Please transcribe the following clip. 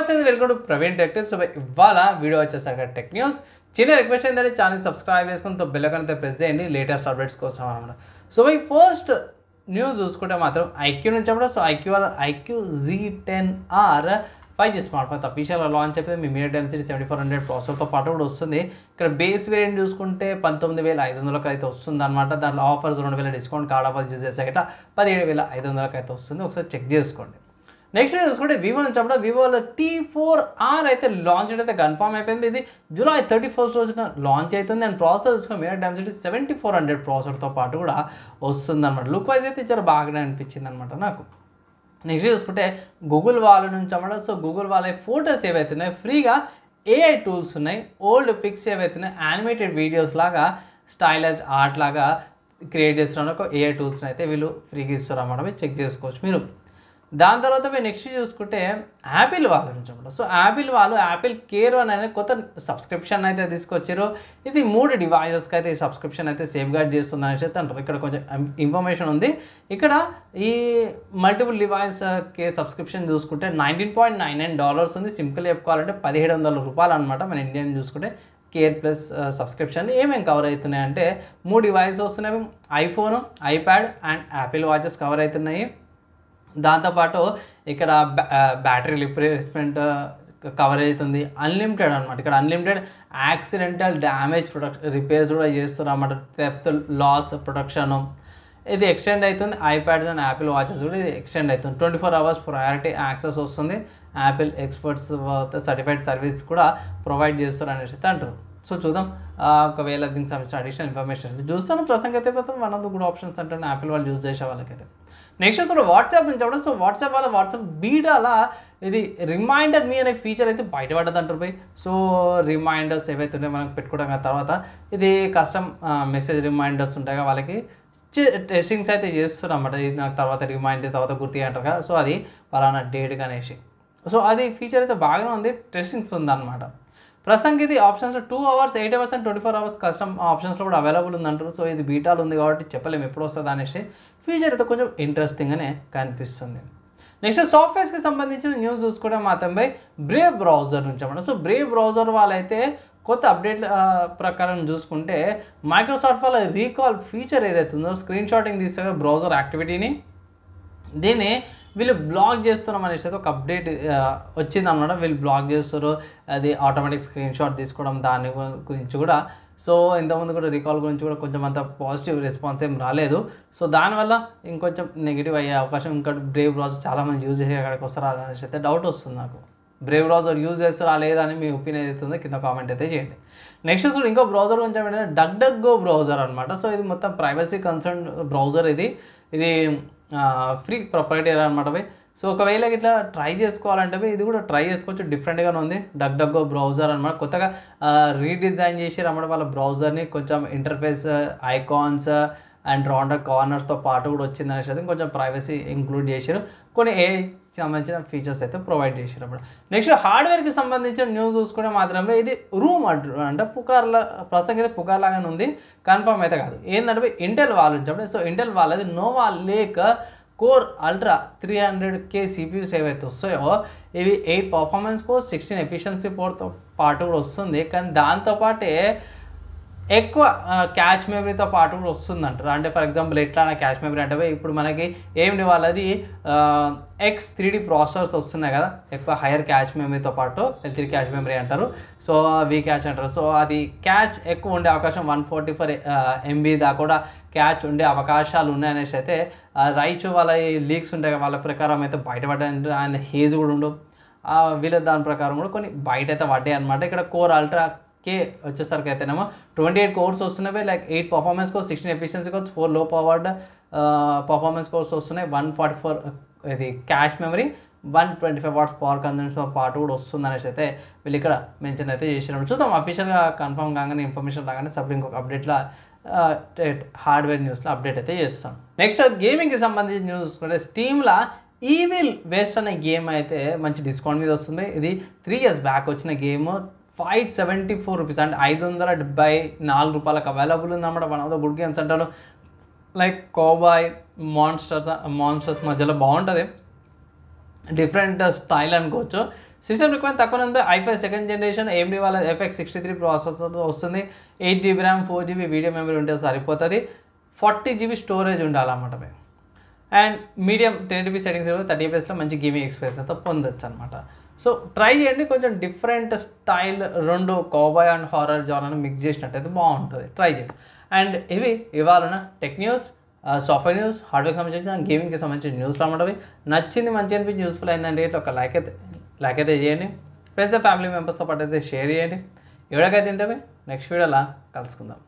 నమస్తే welcome to Praveen tech tips. ఇవాళ video వచ్చేసరికి టెక్ న్యూస్. చిన్న రిక్వెస్ట్ ఏంటంటే ఛానల్ సబ్స్క్రైబ్ చేసుకుని బెల్ ఐకాన్ అయితే ప్రెస్ చేయండి లేటెస్ట్ అప్డేట్స్ కోసం అనమాట. సో ఫస్ట్ న్యూస్ చూసుకుంటే మాత్రం ఐక్యూ నుంచి అప్పుడు ఐక్యూ వాళ్ళ iQOO Z10R 5G smartphone అఫీషియల్గా లాంచ్ అయిపోయింది. మీ మీడియా డెన్సిటీ 7400 ప్రాసెసర్తో పాటు కూడా వస్తుంది. ఇక్కడ బేస్ వేరియంట్ చూసుకుంటే 19,500కి అయితే వస్తుంది అనమాట. దాంట్లో offers 2,000 discount card offers use చేసే గట్రా 17,500కి అయితే వస్తుంది. ఒకసారి చెక్ చేసుకోండి. నెక్స్ట్ చూసుకుంటే వివో నుంచి అప్పుడు వివోలో T4R అయితే లాంచ్ అయితే కన్ఫర్మ్ అయిపోయింది. ఇది July 31st రోజున లాంచ్ అవుతుంది. అండ్ ప్రాసెసర్ చూసుకుని మీడియా డెన్సిటీ 7400 ప్రాసెసర్తో పాటు కూడా వస్తుంది అనమాట. లుక్ వైజ్ అయితే చాలా బాగానే అనిపించింది అనమాట నాకు. నెక్స్ట్ చూసుకుంటే గూగుల్ వాళ్ళ నుంచి అన్నమాట. సో గూగుల్ వాళ్ళ ఫోటోస్ ఏవైతున్నాయి ఫ్రీగా AI టూల్స్ ఉన్నాయి. ఓల్డ్ పిక్స్ ఏవైతున్నాయి యానిమేటెడ్ వీడియోస్ లాగా స్టైలైజ్డ్ ఆర్ట్ లాగా క్రియేట్ చేస్తున్న ఒక AI టూల్స్ని అయితే వీళ్ళు ఫ్రీగా ఇస్తారు అన్నమాట. మీరు చెక్ చేసుకోవచ్చు మీరు. దాని తర్వాత మీరు నెక్స్ట్ చూసుకుంటే యాపిల్ వాళ్ళ నుంచి అన్నమాట. సో యాపిల్ వాళ్ళు యాపిల్ కేర్ వన్ అనే కొత్త సబ్స్క్రిప్షన్ అయితే తీసుకొచ్చారు. ఇది 3 డివైజెస్కి అయితే ఈ సబ్స్క్రిప్షన్ అయితే సేఫ్ గార్డ్ చేస్తుంది అనేసి అయితే అంటారు. ఇక్కడ కొంచెం ఇన్ఫర్మేషన్ ఉంది. ఇక్కడ ఈ మల్టిపుల్ డివైస్ కేర్ సబ్స్క్రిప్షన్ చూసుకుంటే $19.99 ఉంది. సింపుల్గా చెప్పుకోవాలంటే $1,700 అనమాట. మన ఇండియన్ చూసుకుంటే కేర్ ప్లస్ సబ్స్క్రిప్షన్ ఏమేమి కవర్ అవుతున్నాయి అంటే 3 డివైసెస్ వస్తున్నాయి. IPhone, iPad and Apple watches cover అవుతున్నాయి. దాంతోపాటు ఇక్కడ బ్యాటరీ రిప్లేస్మెంట్ కవర్ అవుతుంది. అన్లిమిటెడ్ అనమాట. ఇక్కడ అన్లిమిటెడ్ యాక్సిడెంటల్ డ్యామేజ్ రిపేర్స్ కూడా చేస్తున్నారు అన్నమాట. థెఫ్ట్ లాస్ ప్రొటెక్షన్ ఇది ఎక్స్టెండ్ అవుతుంది. ఐప్యాడ్స్ అండ్ యాపిల్ వాచెస్ కూడా ఇది ఎక్స్టెండ్ అవుతుంది. 24 hours ప్రయారిటీ యాక్సెస్ వస్తుంది. యాపిల్ ఎక్స్పర్ట్స్ సర్టిఫైడ్ సర్వీస్ కూడా ప్రొవైడ్ చేస్తారు అనేసి అంటారు. సో చూద్దాం ఒకవేళ దీనికి సంబంధించిన అడిషనల్ ఇన్ఫర్మేషన్ చూస్తాను. ప్రస్తుతానికి అయితే మాత్రం one of the good options అంటే యాపిల్ వాళ్ళు యూజ్ చేసే వాళ్ళకైతే. నెక్స్ట్ అసలు వాట్సాప్ నుంచి అవ్వడం. సో వాట్సాప్ వాళ్ళ వాట్సాప్ బీటాలా ఇది రిమైండర్ మీ అనే ఫీచర్ అయితే బయటపడ్డది అంటారు పోయి. సో రిమైండర్స్ ఏవైతే ఉన్నాయో మనం పెట్టుకోవడం తర్వాత ఇది కస్టమ్ మెసేజ్ రిమైండర్స్ ఉంటాయి కదా వాళ్ళకి టెస్టింగ్స్ అయితే చేస్తున్నాం అన్నమాట. ఇది నాకు తర్వాత రిమైండర్ తర్వాత గుర్తు అంటారు కదా. సో అది పలానా డేట్ అనేసి. సో అది ఫీచర్ అయితే బాగానే ఉంది. టెస్టింగ్స్ ఉందన్నమాట. ప్రస్తుతానికి ఇది options 2 hours, 8 hours and 24 hours custom ఆప్షన్స్లో కూడా అవైలబుల్ ఉందంటారు. సో ఇది బీటాలు ఉంది కాబట్టి చెప్పలేము ఎప్పుడు వస్తుంది అనేసి. ఫీచర్ అయితే కొంచెం ఇంట్రెస్టింగ్గానే కనిపిస్తుంది. నెక్స్ట్ సాఫ్ట్వేర్స్కి సంబంధించిన న్యూస్ చూసుకుంటే మాత్రం బ్రేవ్ బ్రౌజర్ నుంచి అన్నమాట. సో బ్రేవ్ బ్రౌజర్ వాళ్ళైతే కొత్త అప్డేట్ ప్రకారం చూసుకుంటే మైక్రోసాఫ్ట్ వాళ్ళ రీకాల్ ఫీచర్ ఏదైతే ఉందో స్క్రీన్ షాటింగ్ తీస్తే బ్రౌజర్ యాక్టివిటీని దీన్ని వీళ్ళు బ్లాక్ చేస్తున్నాం అనేసి అయితే ఒక అప్డేట్ వచ్చిందన్నమాట. వీళ్ళు బ్లాక్ చేస్తారు. అది ఆటోమేటిక్ స్క్రీన్ షాట్ తీసుకోవడం దాని గురించి కూడా. సో ఇంతకుముందు కూడా రీకాల్ గురించి కూడా కొంచెం అంత పాజిటివ్ రెస్పాన్స్ ఏం రాలేదు. సో దానివల్ల ఇంకొంచెం నెగిటివ్ అయ్యే అవకాశం. ఇంకా బ్రేవ్ బ్రౌజర్ చాలామంది యూజ్ చేసే అక్కడికి వస్తారా అనేసి అయితే డౌట్ వస్తుంది నాకు. బ్రేవ్ బ్రౌజర్ యూజ్ చేస్తారా లేదా అని మీ ఒపీనియన్ అవుతుందో కింద కామెంట్ అయితే చేయండి. నెక్స్ట్ అసలు ఇంకో బ్రౌజర్ గురించి ఏంటంటే డక్డక్గో బ్రౌజర్ అనమాట. సో ఇది మొత్తం ప్రైవసీ కన్సర్న్ బ్రౌజర్. ఇది ఫ్రీ ప్రొప్రైటరీ అనమాట పోయి. సో ఒకవేళ ఇట్లా ట్రై చేసుకోవాలంటే ఇది కూడా ట్రై చేసుకోవచ్చు. డిఫరెంట్గానే ఉంది డక్డక్గో బ్రౌజర్ అనమాట. కొత్తగా రీడిజైన్ చేసి రమ్మడం వాళ్ళ బ్రౌజర్ని కొంచెం ఇంటర్ఫేస్ ఐకాన్స్ అండ్ రౌండర్ కార్నర్స్తో పాటు కూడా వచ్చింది అనేసి అయితే కొంచెం ప్రైవసీ ఇంక్లూడ్ చేశారు. కొన్ని సంబంధించిన ఫీచర్స్ అయితే ప్రొవైడ్ చేశారు అన్నమాట. నెక్స్ట్ హార్డ్వేర్కి సంబంధించిన న్యూస్ చూసుకుంటే మాత్రమే ఇది రూమర్ అంటే పుకార్లా ప్రస్తుతం అయితే పుకార్ లాగానే ఉంది. కన్ఫర్మ్ అయితే కాదు. ఏంటంటే ఇంటెల్ వాళ్ళ నుంచి. సో ఇంటెల్ వాళ్ళది Nova Lake core ultra 300K CPUs ఏవైతే వస్తాయో ఇవి 8 పర్ఫార్మెన్స్ కోర్ 16 ఎఫిషియన్సీ కోర్తో పాటు కూడా వస్తుంది. కానీ దాంతోపాటే ఎక్కువ క్యాచ్ మెమరీతో పాటు కూడా వస్తుందంటారు. అంటే ఫర్ ఎగ్జాంపుల్ ఎట్లా క్యాచ్ మెమరీ అంటే ఇప్పుడు మనకి ఏమిటి వాళ్ళది X3D ప్రాసెసర్స్ వస్తున్నాయి కదా. ఎక్కువ హైయర్ క్యాచ్ మెమరీతో పాటు L3 క్యాచ్ మెమరీ అంటారు. సో వి క్యాచ్ అంటారు. సో అది క్యాచ్ ఎక్కువ ఉండే అవకాశం 144 MB దాకా కూడా క్యాచ్ ఉండే అవకాశాలు ఉన్నాయనేసి అయితే రైచు వాళ్ళ లీక్స్ ఉంటాయి వాళ్ళ ప్రకారం అయితే బయటపడ్డాయి. ఆయన హేజ్ కూడా ఉండవు వీళ్ళ దాని ప్రకారం కూడా కొన్ని బయట అయితే పడ్డాయి అనమాట. ఇక్కడ కోర్ అల్ట్రా కే వచ్చేసరికి అయితేనేమో 28 కోర్స్ వస్తున్నాయి. Like 8 performance course 16 efficiency course 4 లో పవర్డ్ పర్ఫార్మెన్స్ కోర్స్ వస్తున్నాయి. 144 ఇది క్యాష్ మెమరీ 125 watts పవర్ కన్జంప్షన్తో పాటు కూడా వస్తుంది అనేసి అయితే వీళ్ళు ఇక్కడ మెన్షన్ అయితే చేసినప్పుడు చూద్దాం. అఫీషియల్గా కన్ఫర్మ్ కాగానే ఇన్ఫర్మేషన్ రాగానే సపరేట్ ఇంకొక అప్డేట్లో హార్డ్వేర్ న్యూస్లో అప్డేట్ అయితే చేస్తాం. నెక్స్ట్ గేమింగ్కి సంబంధించిన న్యూస్ చూసుకుంటే స్టీమ్లో ఈవిల్ వెస్ట్ అనే గేమ్ అయితే మంచి డిస్కౌంట్ మీద వస్తుంది. ఇది 3 years బ్యాక్ వచ్చిన గేమ్. $574 అంటే $574 అవైలబుల్ ఉందన్నమాట. One of the good games అంటారు. లైక్ కోబాయ్ మాన్స్టర్స్ మధ్యలో బాగుంటుంది. డిఫరెంట్ స్టైల్ అనుకోవచ్చు. సిస్టమ్ రిక్వైర్మెంట్ తక్కువ ఉంది. i5 సెకండ్ జనరేషన్ AMD వాళ్ళ FX63 ప్రాసెసర్ వస్తుంది. 8GB RAM 4GB video memory ఉంటే సరిపోతుంది. 40GB స్టోరేజ్ ఉండాలన్నమాట మేము. And medium 1080p settings 30fps మంచి గేమింగ్ ఎక్స్పీరియన్స్ అయితే పొందొచ్చు అనమాట. సో ట్రై చేయండి. కొంచెం డిఫరెంట్ స్టైల్, రెండు కౌబాయ్ అండ్ హారర్ జానర్ని మిక్స్ చేసినట్టయితే బాగుంటుంది. ట్రై చేయండి. అండ్ ఇవి ఇవాళ టెక్ న్యూస్, సాఫ్ట్వేర్ న్యూస్, హార్డ్వేర్కి సంబంధించిన గేమింగ్కి సంబంధించిన న్యూస్లో అన్నమాట. నచ్చింది, మంచి అనిపించి యూస్ఫుల్ అయిందంటే ఇట్లా ఒక లైక్ అయితే చేయండి. ఫ్రెండ్స్ అండ్ ఫ్యామిలీ మెంబర్స్తో పాటు అయితే షేర్ చేయండి. ఎవరికైతే ఇంతమే నెక్స్ట్ వీడియోలా కలుసుకుందాం.